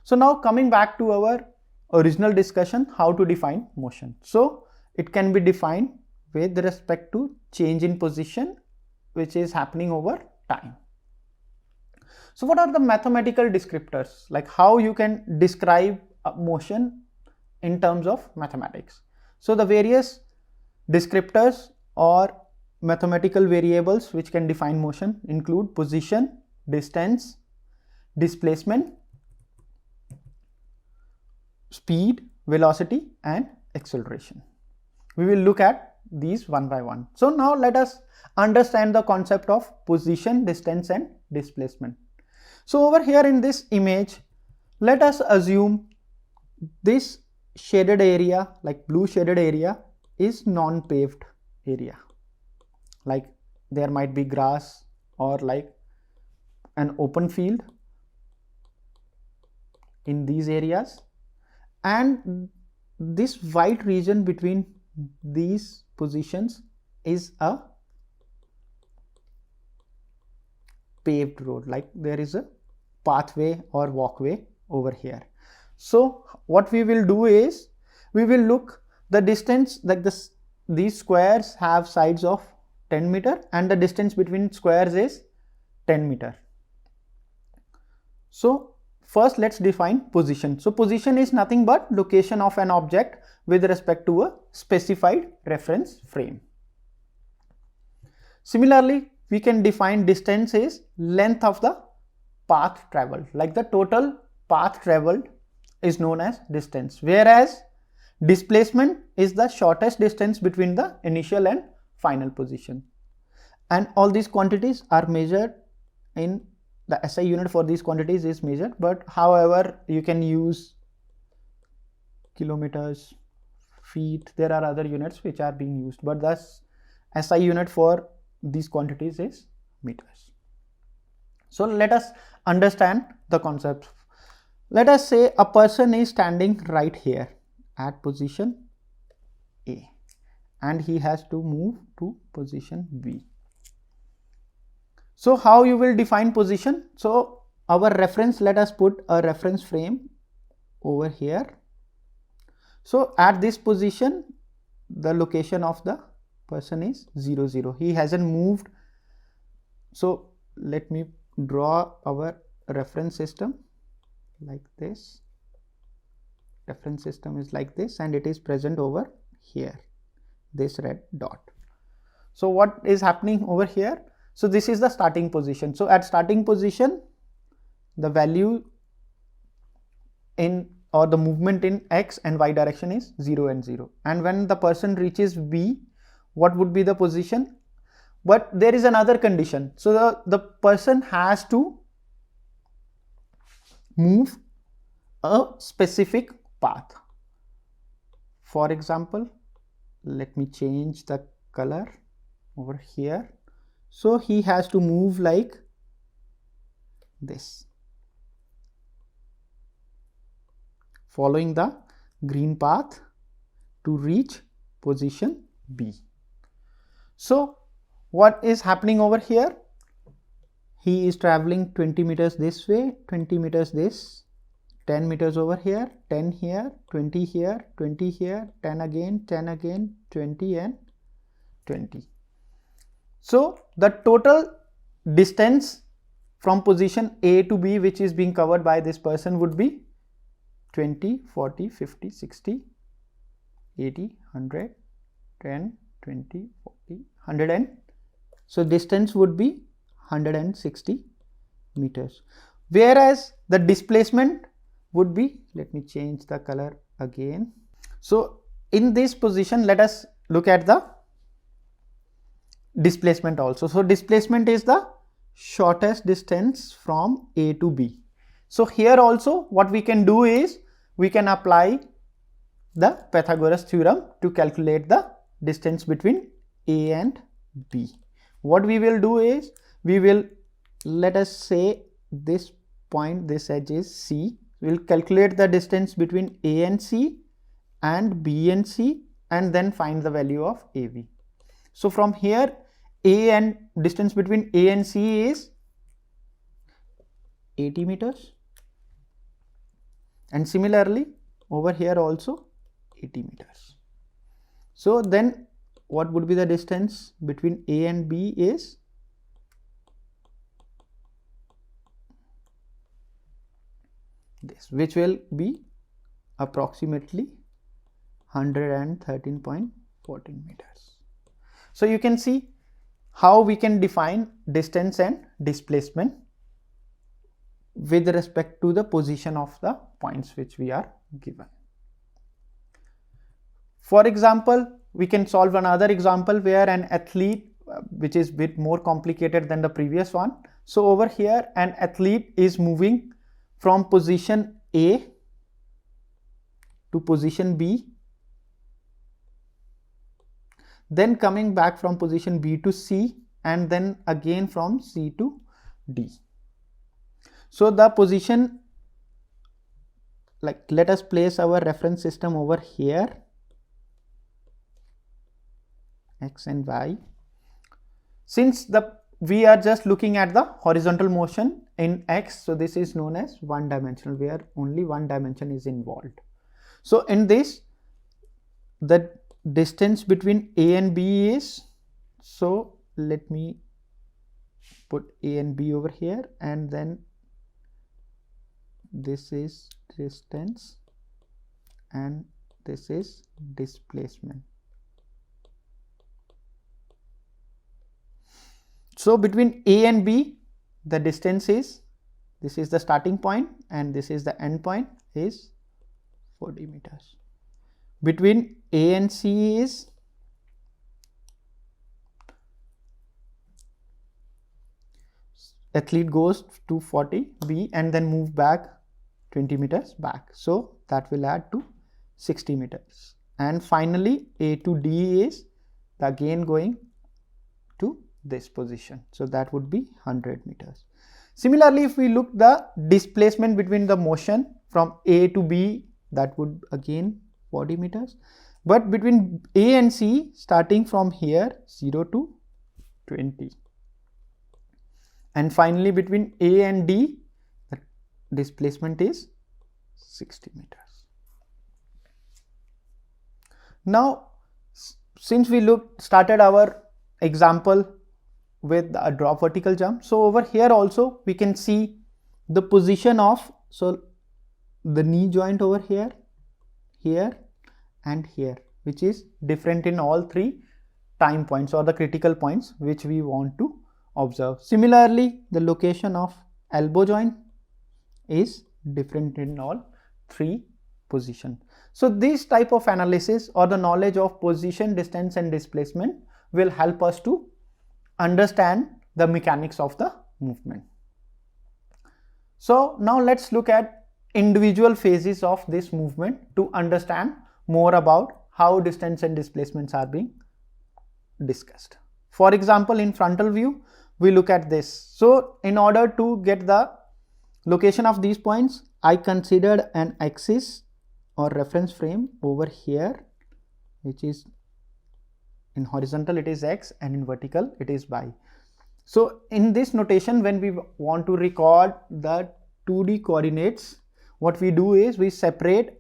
So now coming back to our original discussion, how to define motion. So it can be defined with respect to change in position which is happening over time. So what are the mathematical descriptors, like how you can describe a motion in terms of mathematics? So the various descriptors or mathematical variables which can define motion include position, distance, displacement, speed, velocity, and acceleration. We will look at these one by one. So now let us understand the concept of position, distance, and displacement. So over here in this image, let us assume this shaded area, like blue shaded area, is non-paved area. Like there might be grass or like an open field in these areas, and this white region between these positions is a paved road, like there is a pathway or walkway over here. So what we will do is we will look the distance, like these squares have sides of 10 meter and the distance between squares is 10 meter. So first let's define position. So position is nothing but location of an object with respect to a specified reference frame. Similarly, we can define distance is length of the path traveled, like the total path traveled is known as distance, whereas displacement is the shortest distance between the initial and final position. And all these quantities are measured in the SI unit for these quantities is measured, but however you can use kilometers, feet, there are other units which are being used, but the SI unit for these quantities is meters. So let us understand the concept. Let us say a person is standing right here at position A and he has to move to position B. So how you will define position? So our reference, let us put a reference frame over here. So at this position, the location of the person is 0, 0. He hasn't moved. So let me draw our reference system like this. Reference system is like this and it is present over here, this red dot. So what is happening over here? So this is the starting position. So at starting position, the value in or the movement in x and y direction is 0 and 0. And when the person reaches B, what would be the position? But there is another condition. So the person has to move a specific path. For example, let me change the color over here. So he has to move like this, following the green path to reach position B. So what is happening over here? He is traveling 20 meters this way, 20 meters this, 10 meters over here, 10 here, 20 here, 20 here, 10 again, 10 again, 20 and 20. So the total distance from position A to B which is being covered by this person would be 20, 40, 50, 60, 80, 100, 10, 20, 40, 100 and so distance would be 160 meters. Whereas the displacement would be, let me change the color again. So in this position, let us look at the displacement also. So displacement is the shortest distance from A to B. So here also what we can do is we can apply the Pythagoras theorem to calculate the distance between A and B. What we will do is we will, let us say this point, this edge is C. We will calculate the distance between A and C and B and C and then find the value of AB. So from here A and distance between A and C is 80 meters. and similarly over here also 80 meters. So then what would be the distance between A and B is this, which will be approximately 113.14 meters. So you can see how we can define distance and displacement with respect to the position of the points which we are given. For example, we can solve another example where an athlete, which is a bit more complicated than the previous one. So over here an athlete is moving from position A to position B, then coming back from position B to C, and then again from C to D. So the position, like, let us place our reference system over here, X and Y. Since we are just looking at the horizontal motion in X, so this is known as one dimensional, where only one dimension is involved. So in this, the distance between A and B is, so let me put A and B over here, and then this is distance and this is displacement. So between A and B, the distance is, this is the starting point and this is the end point, is 40 meters. Between A and C is, athlete goes to 40 B and then move back 20 meters back, so that will add to 60 meters. And finally A to D is again going to this position, so that would be 100 meters. Similarly, if we look the displacement between the motion from A to B, that would again 40 meters, but between A and C, starting from here 0 to 20, and finally between A and D, the displacement is 60 meters. Now, since we started our example with a drop vertical jump, so over here also we can see the position of, so the knee joint over here, here and here, which is different in all three time points or the critical points which we want to observe. Similarly, the location of elbow joint is different in all three positions. So this type of analysis or the knowledge of position, distance and displacement will help us to understand the mechanics of the movement. So now let's look at individual phases of this movement to understand more about how distance and displacements are being discussed. For example, in frontal view, we look at this. So in order to get the location of these points, I considered an axis or reference frame over here, which is in horizontal it is X and in vertical it is Y. So in this notation, when we want to record the 2D coordinates, what we do is we separate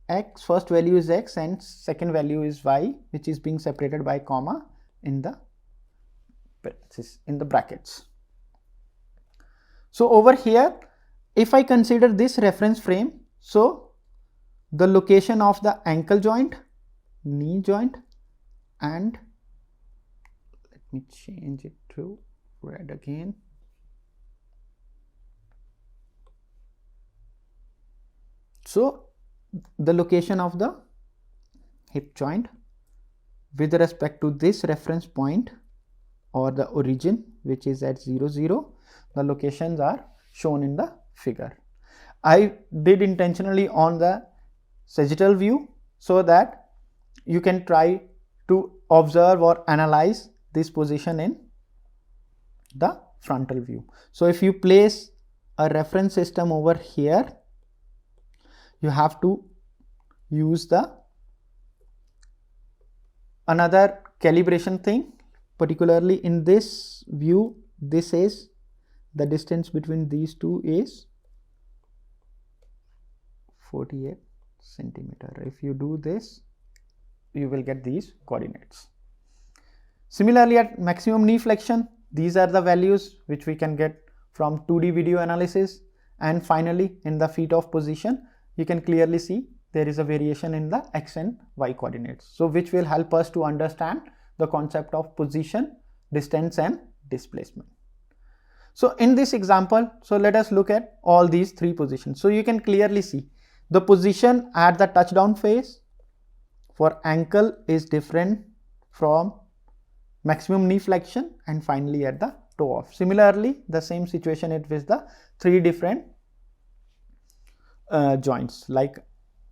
X, first value is X and second value is Y, which is being separated by comma in the brackets. So over here, if I consider this reference frame, so the location of the ankle joint, knee joint, and let me change it to red again. So the location of the hip joint with respect to this reference point or the origin, which is at 0, 0, the locations are shown in the figure. I did intentionally on the sagittal view so that you can try to observe or analyze this position in the frontal view. So if you place a reference system over here, you have to use another calibration thing, particularly in this view. This is the distance between these two is 48 centimeter. If you do this, you will get these coordinates. Similarly, at maximum knee flexion, these are the values which we can get from 2D video analysis. And finally, in the feet off position, you can clearly see there is a variation in the x and y coordinates. So which will help us to understand the concept of position, distance and displacement. So in this example, so let us look at all these three positions. So you can clearly see the position at the touchdown phase for ankle is different from maximum knee flexion, and finally at the toe off. Similarly, the same situation it with the three different joints like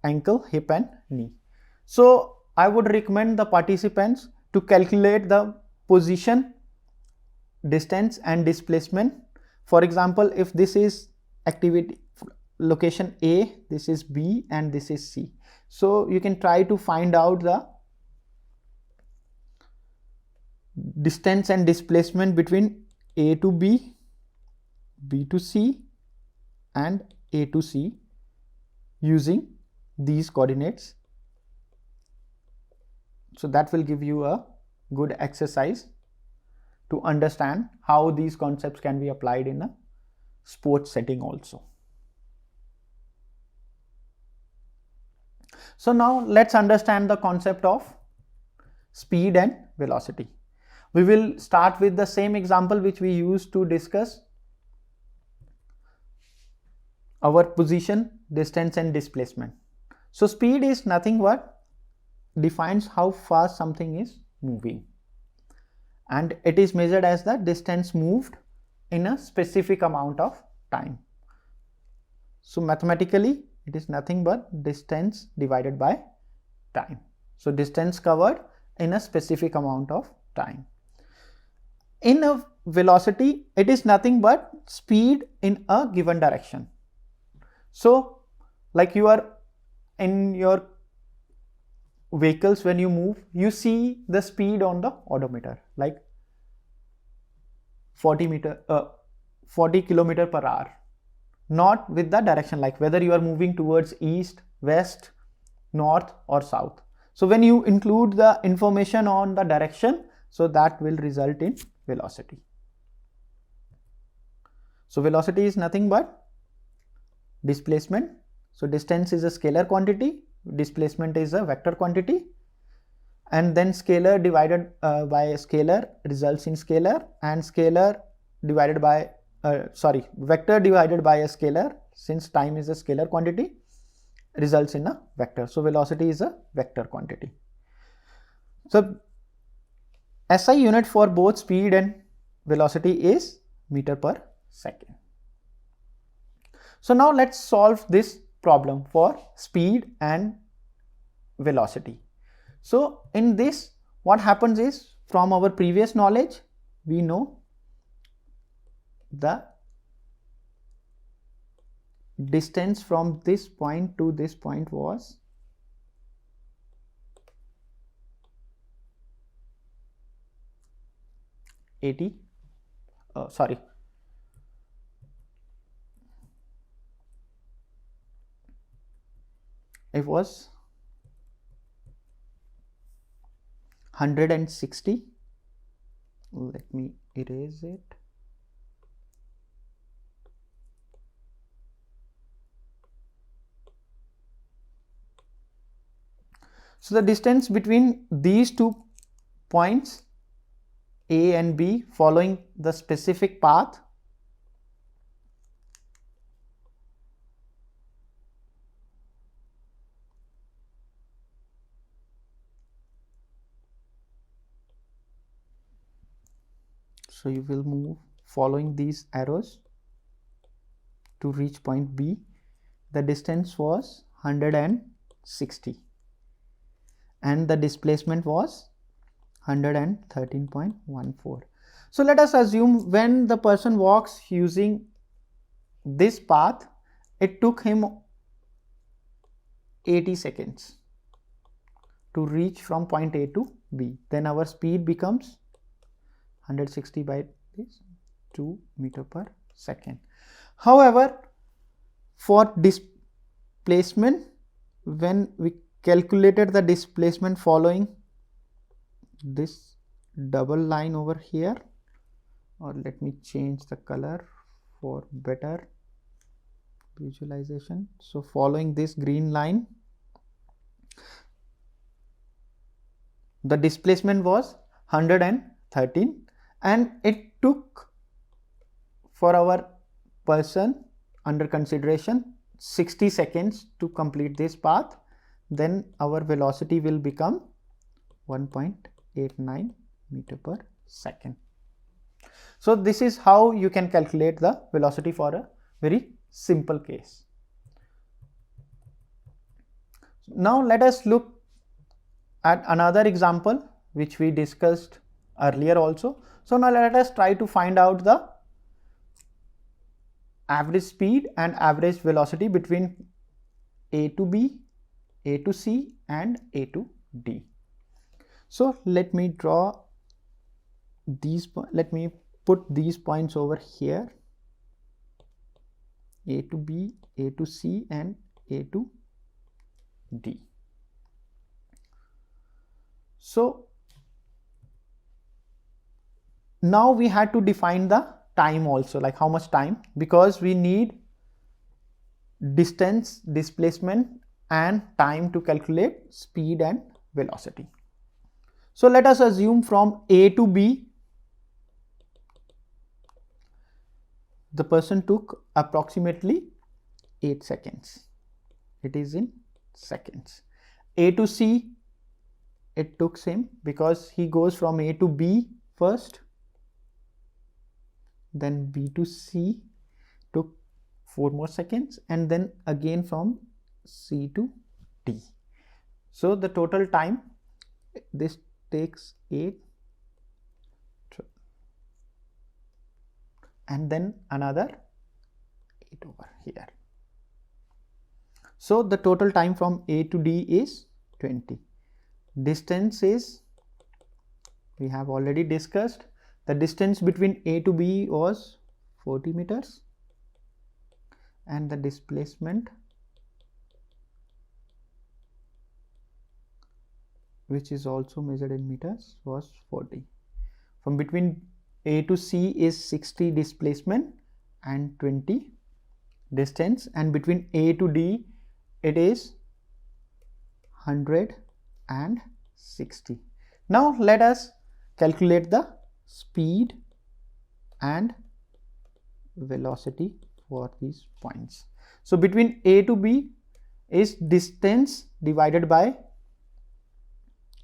ankle, hip and knee. So I would recommend the participants to calculate the position, distance and displacement. For example, if this is activity location A, this is B and this is C. So you can try to find out the distance and displacement between A to B, B to C and A to C using these coordinates. So that will give you a good exercise to understand how these concepts can be applied in a sports setting also. So now let's understand the concept of speed and velocity. We will start with the same example which we used to discuss our position, distance and displacement. So speed is nothing but defines how fast something is moving, and it is measured as the distance moved in a specific amount of time. So mathematically it is nothing but distance divided by time. So distance covered in a specific amount of time. In a velocity, it is nothing but speed in a given direction. So like you are in your vehicles, when you move, you see the speed on the odometer like 40 kilometer per hour, not with the direction like whether you are moving towards east, west, north or south. So when you include the information on the direction, so that will result in velocity. So velocity is nothing but displacement. So distance is a scalar quantity, displacement is a vector quantity, and then scalar divided by a scalar results in scalar, and scalar divided by vector divided by a scalar, since time is a scalar quantity, results in a vector. So velocity is a vector quantity. So SI unit for both speed and velocity is meter per second. So now let's solve this problem for speed and velocity. So in this, what happens is, from our previous knowledge, we know the distance from this point to this point was it was 160. Let me erase it. So the distance between these two points A and B following the specific path so you will move following these arrows to reach point B. The distance was 160 and the displacement was 113.14. So let us assume when the person walks using this path, it took him 80 seconds to reach from point A to B. Then our speed becomes 160 by this 2 meter per second. However, for displacement, when we calculated the displacement following this double line over here, or let me change the color for better visualization. So following this green line, the displacement was 113, and it took for our person under consideration 60 seconds to complete this path. Then our velocity will become 1.89 meter per second. So this is how you can calculate the velocity for a very simple case. Now let us look at another example which we discussed earlier also. So now let us try to find out the average speed and average velocity between A to B, A to C and A to D. So let me draw these, let me put these points over here, A to B, A to C and A to D. So now we had to define the time also, like how much time, because we need distance, displacement and time to calculate speed and velocity. So let us assume from A to B the person took approximately 8 seconds. It is in seconds. A to C, it took same because he goes from A to B first, then B to C took 4 more seconds, and then again from C to D. So the total time, this takes 8 and then another 8 over here. So the total time from A to D is 20. Distance is, we have already discussed, the distance between A to B was 40 meters and the displacement, which is also measured in meters, was 40. From between A to C is 60 displacement and 20 distance, and between A to D it is 160. Now let us calculate the speed and velocity for these points. So between A to B is distance divided by,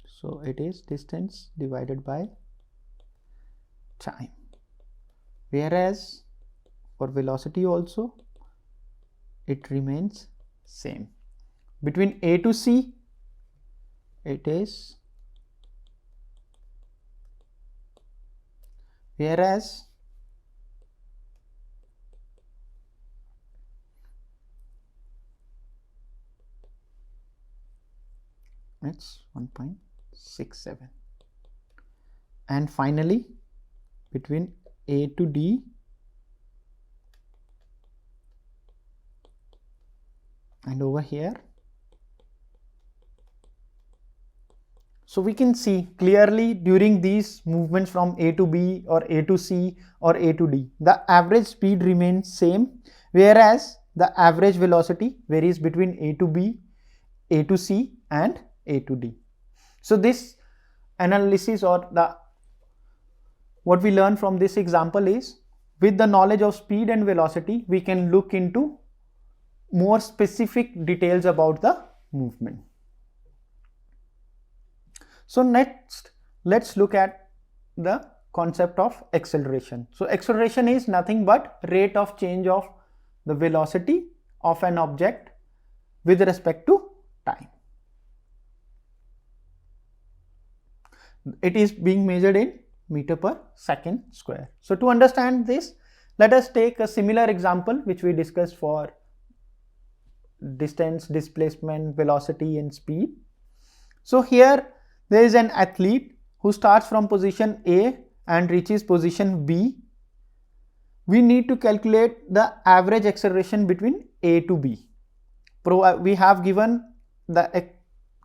so it is distance divided by time, whereas for velocity also it remains same. Between A to C it is, whereas it's 1.67, and finally between A to D and over here. So we can see clearly during these movements from A to B or A to C or A to D, the average speed remains same, whereas the average velocity varies between A to B, A to C and A to D. So this analysis, or what we learn from this example is, with the knowledge of speed and velocity we can look into more specific details about the movement. So next let's look at the concept of acceleration. So acceleration is nothing but rate of change of the velocity of an object with respect to time. It is being measured in meter per second square. So to understand this, let us take a similar example which we discussed for distance, displacement, velocity and speed. So here there is an athlete who starts from position A and reaches position B. We need to calculate the average acceleration between A to B. we have given the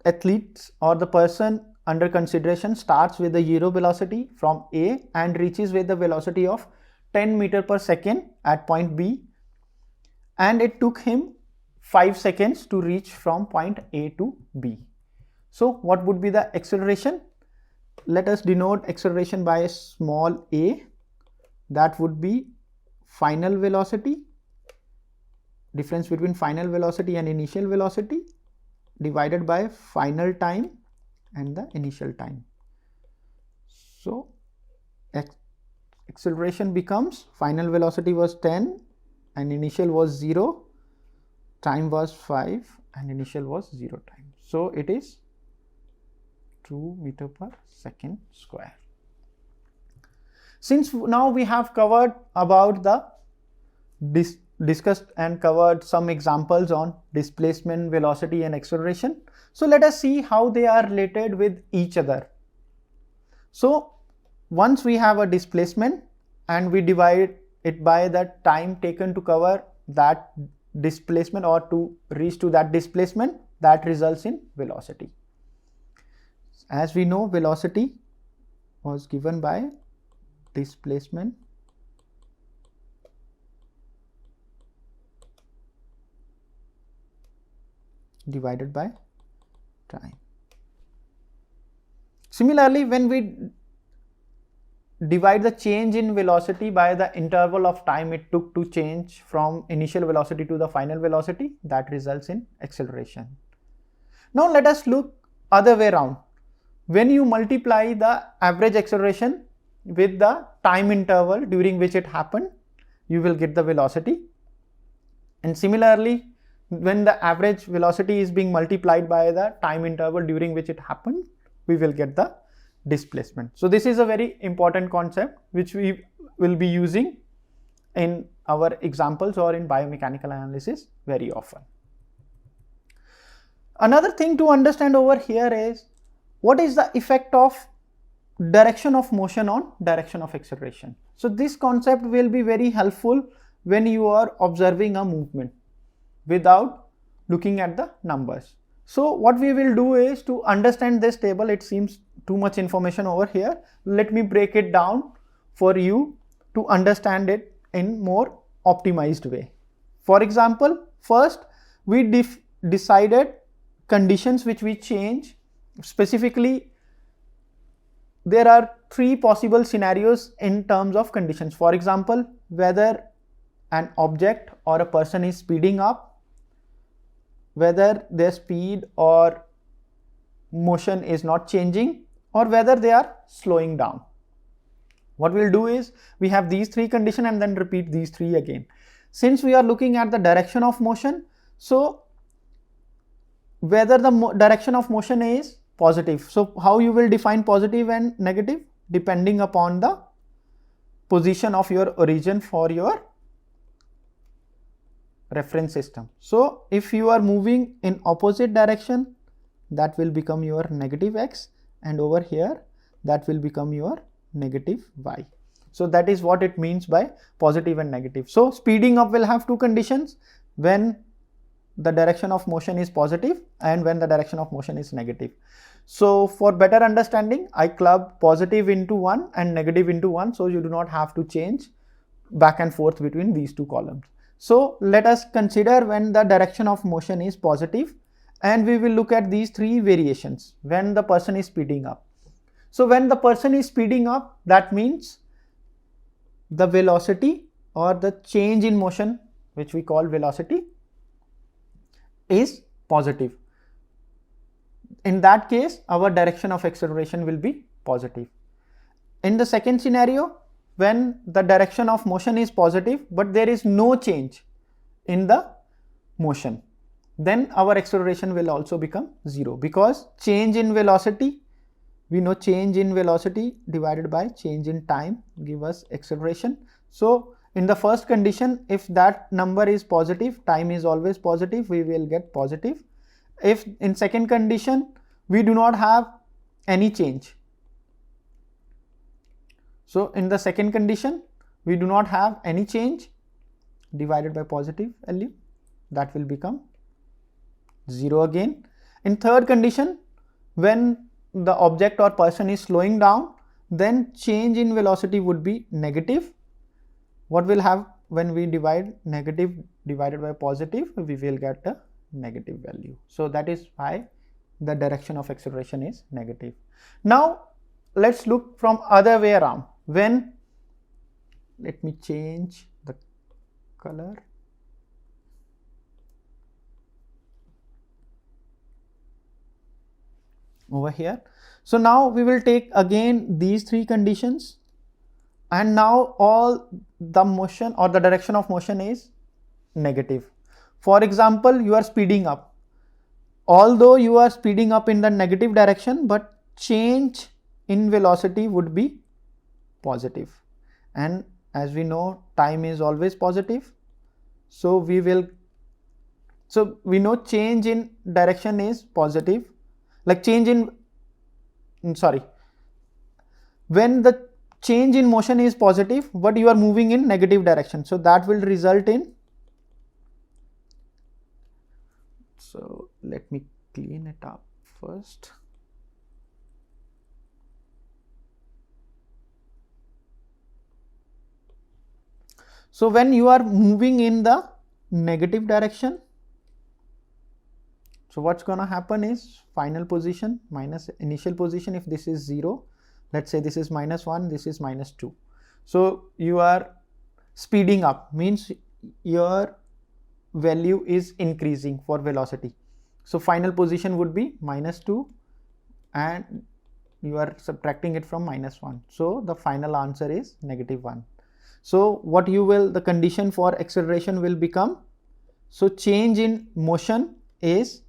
athletes or the person under consideration starts with the 0 velocity from A and reaches with the velocity of 10 meter per second at point B, and it took him 5 seconds to reach from point A to B. So what would be the acceleration? Let us denote acceleration by a small a. That would be final velocity, difference between final velocity and initial velocity, divided by final time and the initial time. So acceleration becomes, final velocity was 10 and initial was 0, time was 5 and initial was 0 time. So it is 2 meter per second square. Since now we have covered about the discussed and covered some examples on displacement, velocity and acceleration. So let us see how they are related with each other. So once we have a displacement and we divide it by the time taken to cover that displacement or to reach to that displacement, that results in velocity. As we know, velocity was given by displacement divided by time. Similarly, when we divide the change in velocity by the interval of time it took to change from initial velocity to the final velocity, that results in acceleration. Now let us look other way around. When you multiply the average acceleration with the time interval during which it happened, you will get the velocity. And similarly, when the average velocity is being multiplied by the time interval during which it happened, we will get the displacement. So this is a very important concept which we will be using in our examples or in biomechanical analysis very often. Another thing to understand over here is what is the effect of direction of motion on direction of acceleration. So this concept will be very helpful when you are observing a movement without looking at the numbers. So what we will do is, to understand this table, it seems too much information over here. Let me break it down for you to understand it in more optimized way. For example, first we decided conditions which we change. Specifically, there are 3 possible scenarios in terms of conditions. For example, whether an object or a person is speeding up, whether their speed or motion is not changing, or whether they are slowing down. What we'll do is, we have these 3 conditions and then repeat these 3 again. Since we are looking at the direction of motion, so whether the direction of motion is positive. So how you will define positive and negative? Depending upon the position of your origin for your reference system. So if you are moving in opposite direction, that will become your negative x, and over here that will become your negative y. So that is what it means by positive and negative. So speeding up will have 2 conditions: when the direction of motion is positive and when the direction of motion is negative. So for better understanding, I club positive into 1 and negative into 1, so you do not have to change back and forth between these 2 columns. So let us consider when the direction of motion is positive, and we will look at these 3 variations when the person is speeding up. So when the person is speeding up, that means the velocity or the change in motion, which we call velocity, is positive. In that case, our direction of acceleration will be positive. In the second scenario, when the direction of motion is positive but there is no change in the motion, then our acceleration will also become 0, because change in velocity, we know change in velocity divided by change in time give us acceleration. So in the first condition, if that number is positive, time is always positive, we will get positive. If in second condition we do not have any change, so in the second condition we do not have any change, divided by positive value, that will become 0 again. In third condition, when the object or person is slowing down, then change in velocity would be negative. What will have when we divide negative divided by positive, we will get a negative value. So that is why the direction of acceleration is negative. Now let's look from other way around. When, let me change the color. Over here. So now we will take again these three conditions, and now all the motion or the direction of motion is negative. For example, you are speeding up. Although you are speeding up in the negative direction, but change in velocity would be positive. And as we know, time is always positive. So we know change in direction is positive. Like change in, when the change in motion is positive, but you are moving in negative direction. So that will result in, so let me clean it up first. So when you are moving in the negative direction, so what's going to happen is final position minus initial position. If this is 0, let's say this is -1, this is -2. So you are speeding up, means your value is increasing for velocity. So final position would be -2 and you are subtracting it from -1. So the final answer is -1. So what the condition for acceleration will become, so change in motion is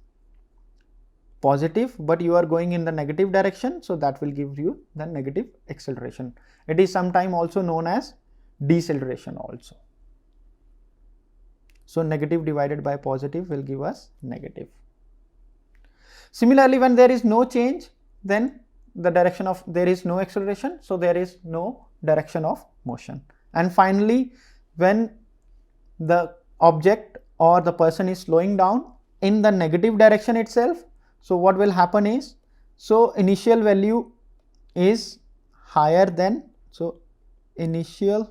positive, but you are going in the negative direction, so that will give you the negative acceleration. It is sometimes also known as deceleration also. So negative divided by positive will give us negative. Similarly, when there is no change, then the direction of, there is no acceleration, so there is no direction of motion. And finally, when the object or the person is slowing down in the negative direction itself, so what will happen is, so initial value is higher than, so initial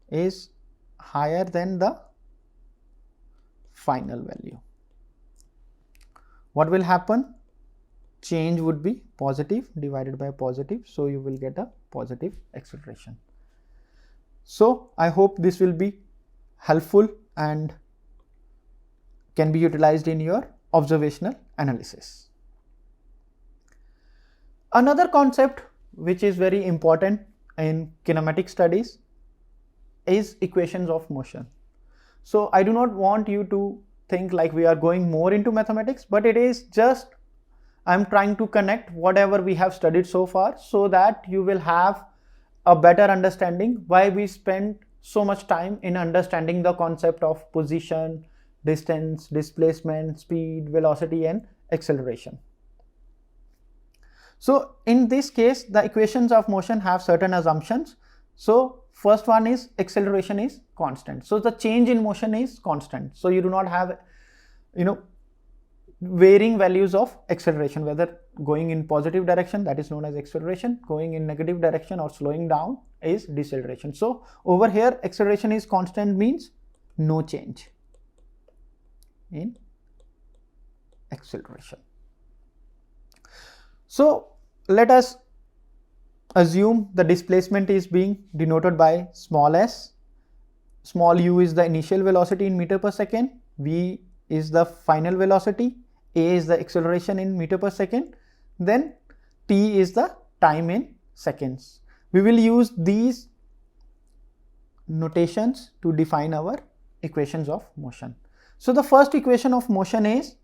is higher than the final value. What will happen? Change would be positive divided by positive, so you will get a positive acceleration. So I hope this will be helpful and can be utilized in your observational analysis. Another concept which is very important in kinematic studies is equations of motion. So I do not want you to think like we are going more into mathematics, but it is just, I'm trying to connect whatever we have studied so far so that you will have a better understanding why we spend so much time in understanding the concept of position, distance, displacement, speed, velocity and acceleration. So in this case, the equations of motion have certain assumptions. So first one is acceleration is constant. So the change in motion is constant. So you do not have, varying values of acceleration, whether going in positive direction, that is known as acceleration, going in negative direction or slowing down is deceleration. So over here, acceleration is constant means no change in acceleration. So let us assume the displacement is being denoted by small s. Small u is the initial velocity in meter per second, v is the final velocity, a is the acceleration in meter per second, then t is the time in seconds. We will use these notations to define our equations of motion. So the first equation of motion is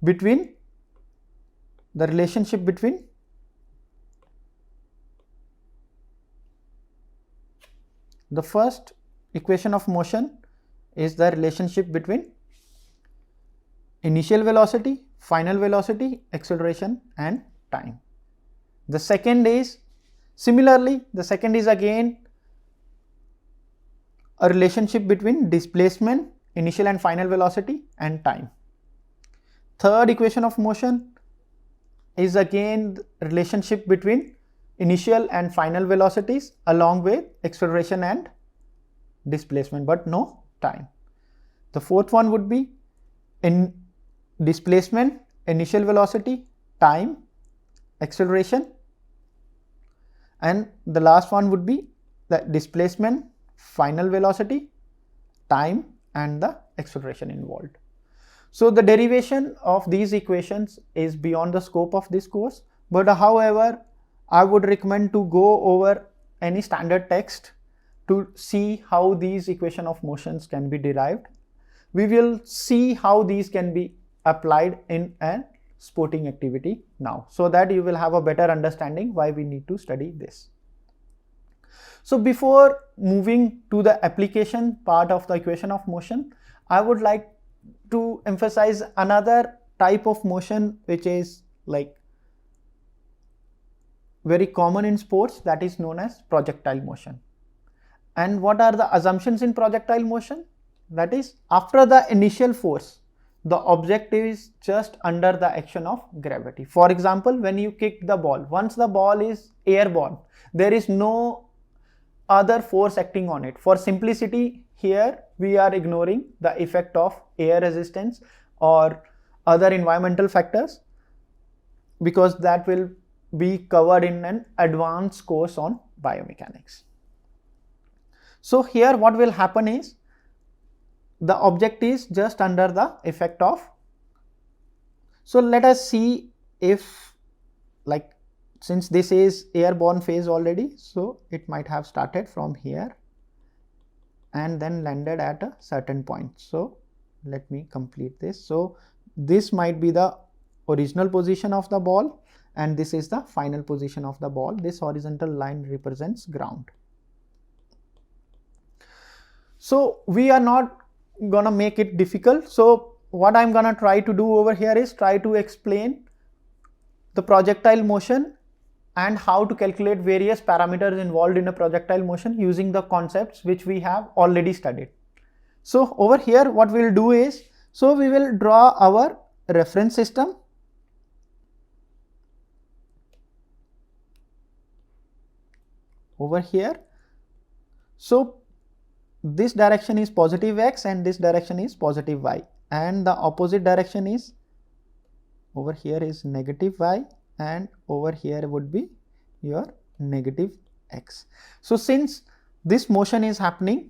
between the relationship between the first equation of motion is the relationship between initial velocity, final velocity, acceleration and time. The second is similarly, the second is again a relationship between displacement initial and final velocity and time. Third equation of motion is again the relationship between initial and final velocities along with acceleration and displacement, but no time. The fourth one would be in displacement, initial velocity, time, acceleration, and the last one would be the displacement, final velocity, time, and the acceleration involved. So the derivation of these equations is beyond the scope of this course, but however, I would recommend to go over any standard text to see how these equation of motions can be derived. We will see how these can be applied in a sporting activity now, so that you will have a better understanding why we need to study this. So before moving to the application part of the equation of motion, I would like to emphasize another type of motion which is like very common in sports, that is known as projectile motion. And what are the assumptions in projectile motion? That is, after the initial force, the object is just under the action of gravity. For example, when you kick the ball, once the ball is airborne, there is no other force acting on it. For simplicity, here we are ignoring the effect of air resistance or other environmental factors, because that will be covered in an advanced course on biomechanics. So here what will happen is, the object is just under the effect of, so let us see if, like, since this is airborne phase already, so it might have started from here and then landed at a certain point. So let me complete this. So this might be the original position of the ball and this is the final position of the ball. This horizontal line represents ground. So we are not gonna make it difficult. So what I'm gonna try to do over here is try to explain the projectile motion and how to calculate various parameters involved in a projectile motion using the concepts which we have already studied. So over here what we'll do is, so we will draw our reference system. Over here, so this direction is positive x and this direction is positive y, and the opposite direction is, over here is negative y and over here would be your negative x. So since this motion is happening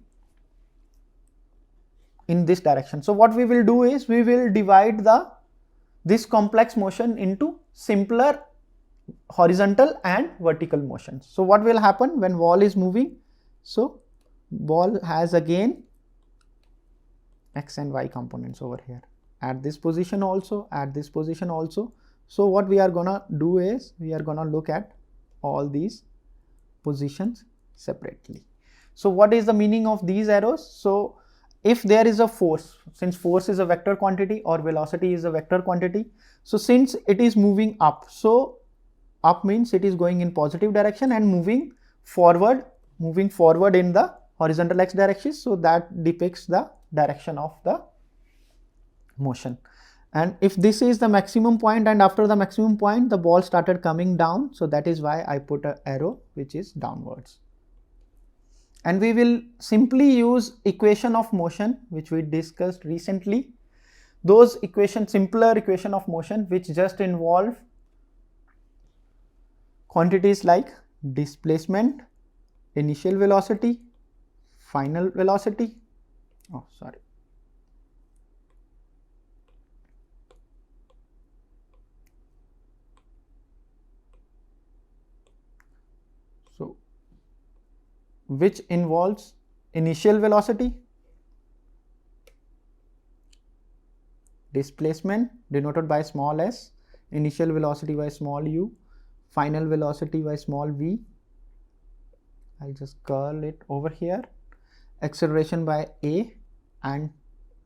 in this direction, so what we will do is we will divide this complex motion into simpler horizontal and vertical motions. So what will happen when ball is moving? So ball has again x and y components over here, at this position also, at this position also. So what we are gonna do is we are gonna look at all these positions separately. So what is the meaning of these arrows? So if there is a force, since force is a vector quantity or velocity is a vector quantity, so since it is moving up, so up means it is going in positive direction and moving forward in the horizontal x direction, so that depicts the direction of the motion. And if this is the maximum point and after the maximum point the ball started coming down, so that is why I put an arrow which is downwards. And we will simply use equation of motion which we discussed recently, those simpler equation of motion which just involve quantities like displacement, initial velocity, final velocity, so which involves initial velocity, displacement denoted by small s, initial velocity by small u, final velocity by small v, I'll just curl it over here, acceleration by a and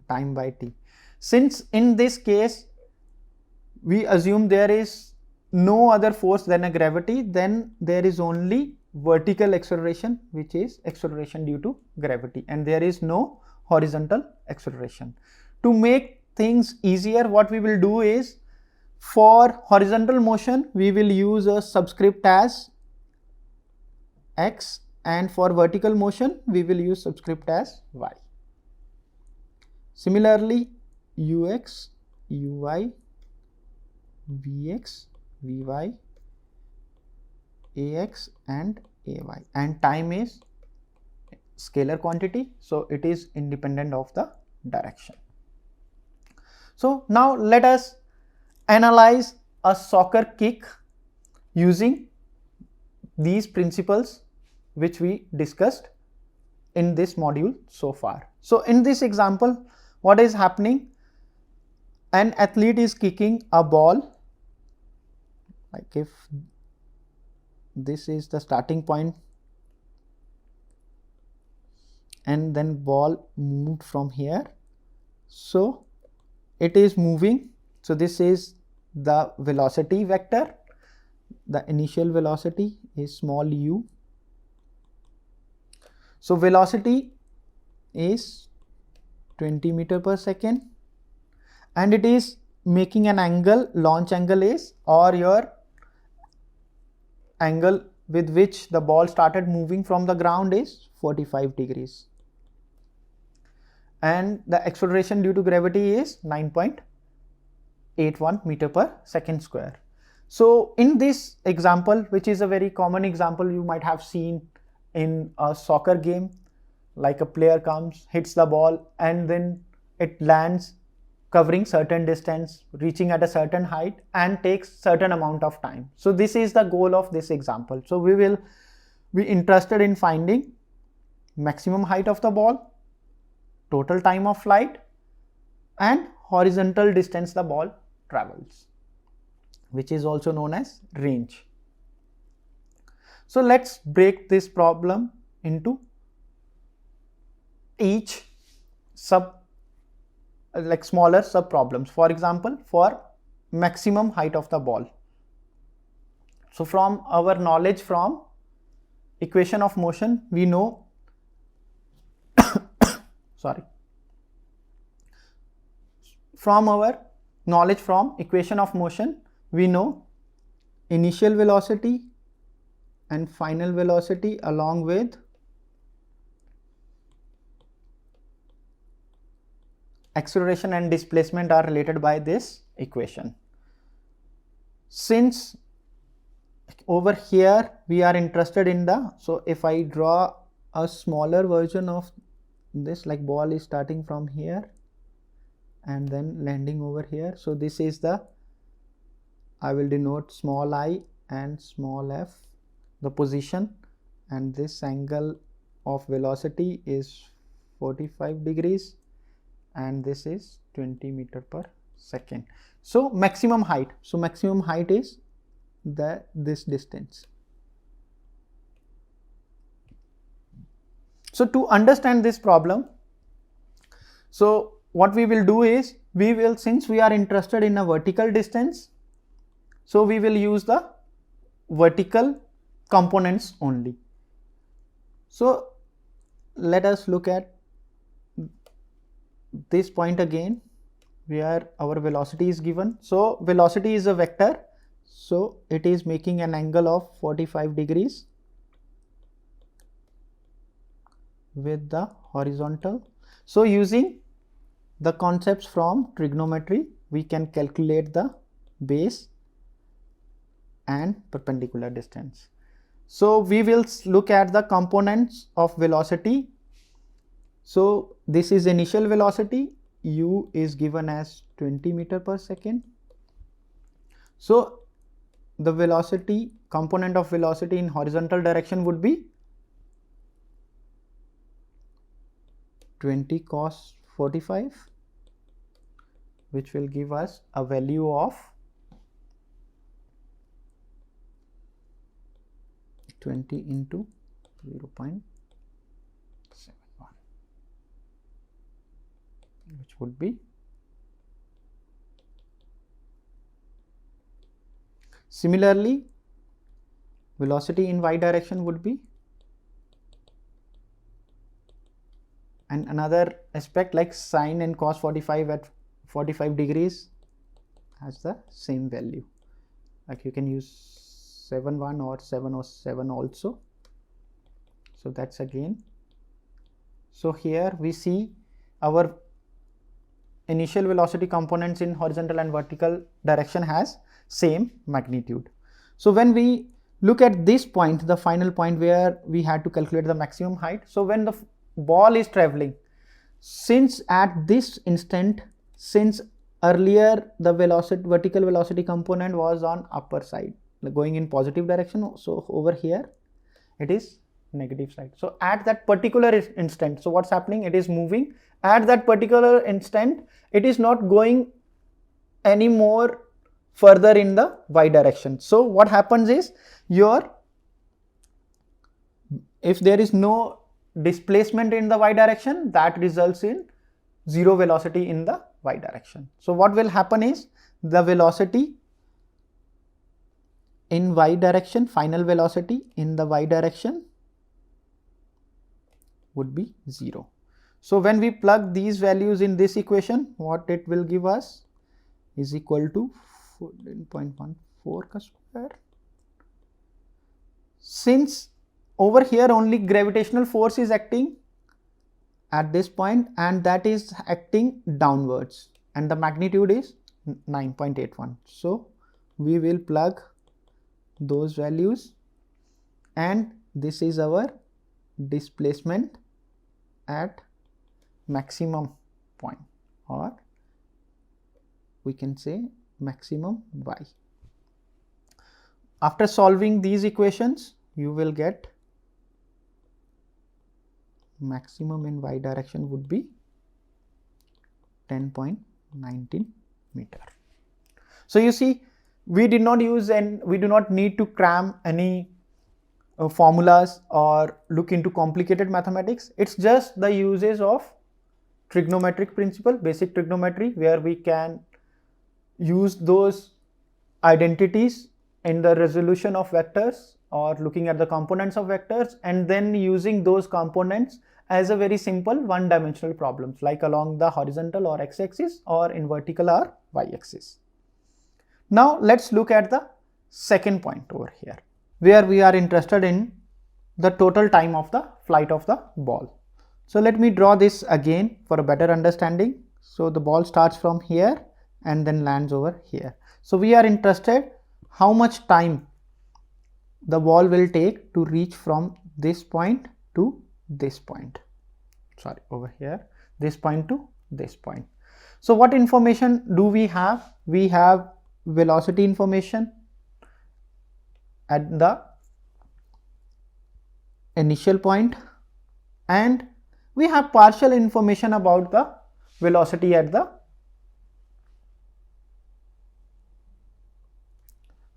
time by t. Since in this case we assume there is no other force than a gravity, then there is only vertical acceleration which is acceleration due to gravity, and there is no horizontal acceleration. To make things easier, what we will do is, for horizontal motion we will use a subscript as x, and for vertical motion we will use subscript as y. Similarly, ux, uy, vx, vy, ax and ay, and time is scalar quantity, so it is independent of the direction. So now let us analyze a soccer kick using these principles which we discussed in this module so far. So in this example, what is happening? An athlete is kicking a ball, like if this is the starting point and then ball moved from here, so it is moving. So this is the velocity vector. The initial velocity is small u. So velocity is 20 meter per second, and it is making an angle, launch angle is, or your angle with which the ball started moving from the ground is 45 degrees. And the acceleration due to gravity is 9.81 meter per second square. So in this example, which is a very common example you might have seen in a soccer game, like a player comes, hits the ball, and then it lands covering certain distance, reaching at a certain height, and takes certain amount of time. So this is the goal of this example. So we will be interested in finding maximum height of the ball, total time of flight, and horizontal distance the ball travels, which is also known as range. So let's break this problem into each smaller sub problems. For example, for maximum height of the ball. So from our knowledge from equation of motion, we know from our knowledge from equation of motion, we know initial velocity and final velocity along with acceleration and displacement are related by this equation. Since over here we are interested in the, so if I draw a smaller version of this, like ball is starting from here and then landing over here. So this is the, I will denote small I and small f, the position, and this angle of velocity is 45 degrees and this is 20 meter per second. So maximum height, is this distance. So to understand this problem, so what we will do is, since we are interested in a vertical distance, so we will use the vertical components only. So let us look at this point again, where our velocity is given. So velocity is a vector, so it is making an angle of 45 degrees with the horizontal. So using the concepts from trigonometry, we can calculate the base and perpendicular distance. So we will look at the components of velocity. So this is initial velocity, u is given as 20 meter per second. So the velocity, component of velocity in horizontal direction would be 20 cos 45, which will give us a value of 20 into 0.71, which would be, similarly velocity in y direction would be and another aspect like sine and cos 45 at 45 degrees has the same value. Like you can use 7.1 or 707 also. So that's again. So here we see our initial velocity components in horizontal and vertical direction has same magnitude. So when we look at this point, the final point where we had to calculate the maximum height. So when the ball is traveling, since at this instant, since earlier the vertical velocity component was on upper side, going in positive direction, so over here it is negative side. So at that particular instant, so what's happening, it is moving at that particular instant, it is not going any more further in the y direction. So what happens is, if there is no displacement in the y direction, that results in zero velocity in the y direction. So what will happen is, the velocity in y direction, final velocity in the y direction would be 0. So when we plug these values in this equation, what it will give us is equal to 14.14 square. Since over here only gravitational force is acting at this point, and that is acting downwards, and the magnitude is 9.81. So we will plug those values, and this is our displacement at maximum point, or we can say maximum y. After solving these equations, you will get maximum in y direction would be 10.19 meter. So you see, we did not use, and we do not need to cram any formulas or look into complicated mathematics. It's just the uses of trigonometric principle, basic trigonometry, where we can use those identities in the resolution of vectors or looking at the components of vectors, and then using those components as a very simple one-dimensional problems, like along the horizontal or x-axis, or in vertical or y-axis. Now let's look at the second point over here, where we are interested in the total time of the flight of the ball. So let me draw this again for a better understanding. So the ball starts from here and then lands over here. So we are interested how much time the ball will take to reach from this point to this point. Sorry, over here, this point to this point. So what information do we have? We have velocity information at the initial point, and we have partial information about the velocity at the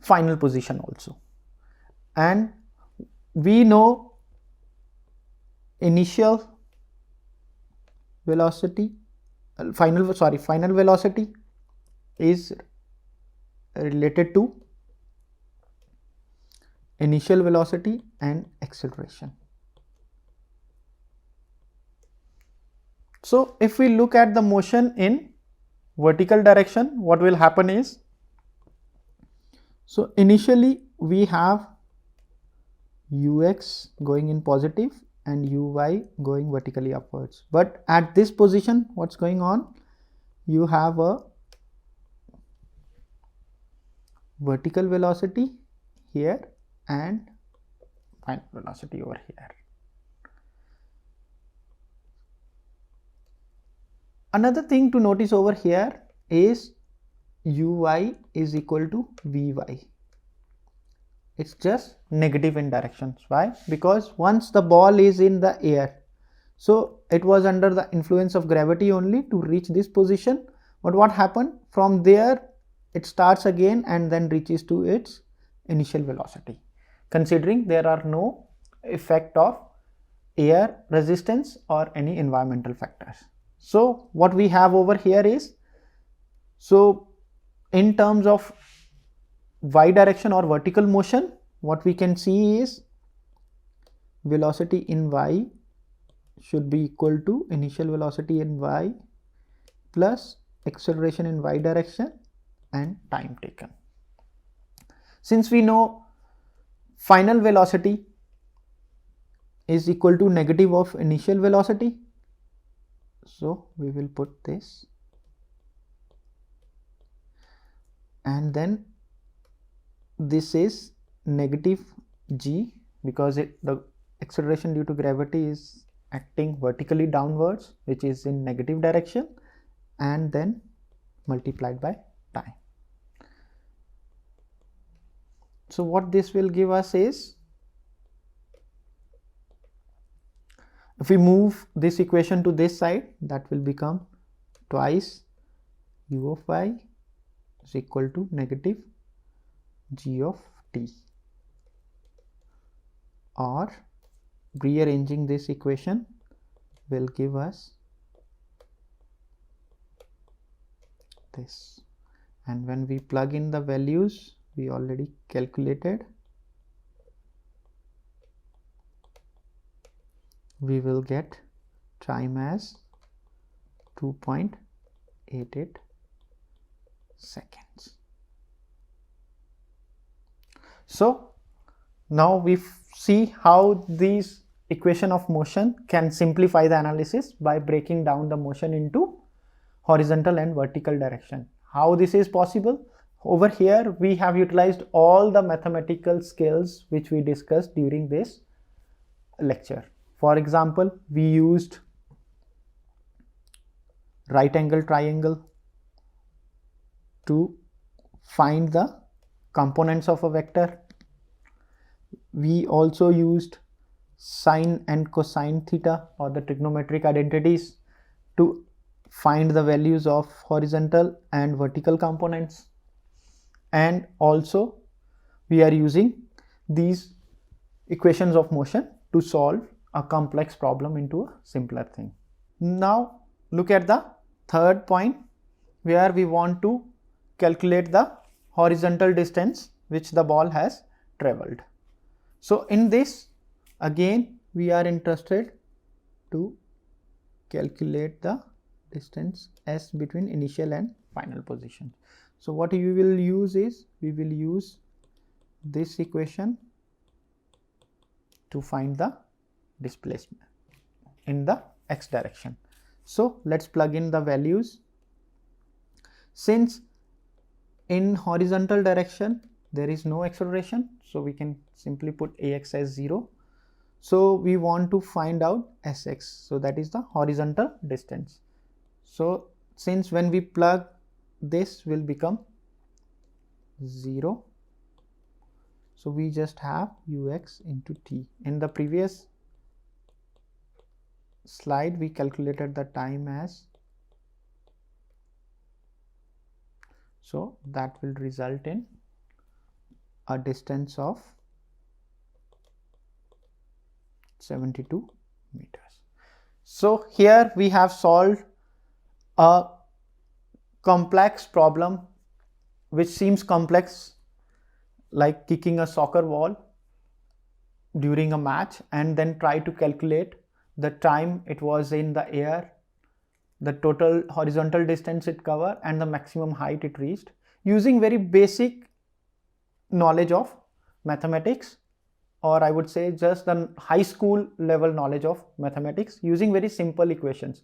final position also. And we know initial velocity, final velocity is related to initial velocity and acceleration. So if we look at the motion in vertical direction, what will happen is, so initially we have ux going in positive and uy going vertically upwards, but at this position what's going on, you have a vertical velocity here and final velocity over here. Another thing to notice over here is uy is equal to vy. It's just negative in directions. Why? Because once the ball is in the air, so it was under the influence of gravity only to reach this position, but what happened, from there it starts again and then reaches to its initial velocity, considering there are no effect of air resistance or any environmental factors. So what we have over here is, so in terms of y direction or vertical motion, what we can see is velocity in y should be equal to initial velocity in y plus acceleration in y direction and time taken. Since we know final velocity is equal to negative of initial velocity, so we will put this, and then this is negative g because the acceleration due to gravity is acting vertically downwards, which is in negative direction, and then multiplied by time. So what this will give us is, if we move this equation to this side, that will become twice u of y is equal to negative g of t, or rearranging this equation will give us this, and when we plug in the values we already calculated, we will get time as 2.88 seconds. So now we see how these equation of motion can simplify the analysis by breaking down the motion into horizontal and vertical direction. How this is possible? Over here we have utilized all the mathematical skills which we discussed during this lecture. For example, we used right angle triangle to find the components of a vector. We also used sine and cosine theta, or the trigonometric identities, to find the values of horizontal and vertical components. And also we are using these equations of motion to solve a complex problem into a simpler thing. Now look at the third point, where we want to calculate the horizontal distance which the ball has traveled. So in this, again we are interested to calculate the distance s between initial and final position. So what we will use is, we will use this equation to find the displacement in the x direction. So let's plug in the values. Since in horizontal direction there is no acceleration, so we can simply put ax as 0. So we want to find out sx, so that is the horizontal distance. So since when we plug, this will become 0, so we just have ux into t. In the previous slide we calculated the time as, so that will result in a distance of 72 meters. So here we have solved a complex problem which seems complex, like kicking a soccer ball during a match and then try to calculate the time it was in the air, the total horizontal distance it covered, and the maximum height it reached, using very basic knowledge of mathematics, or I would say just the high school level knowledge of mathematics, using very simple equations.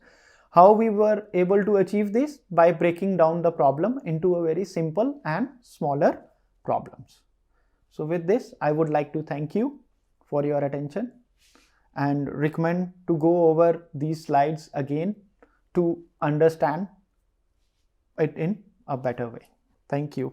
How we were able to achieve this? By breaking down the problem into a very simple and smaller problems. So with this, I would like to thank you for your attention and recommend to go over these slides again to understand it in a better way. Thank you.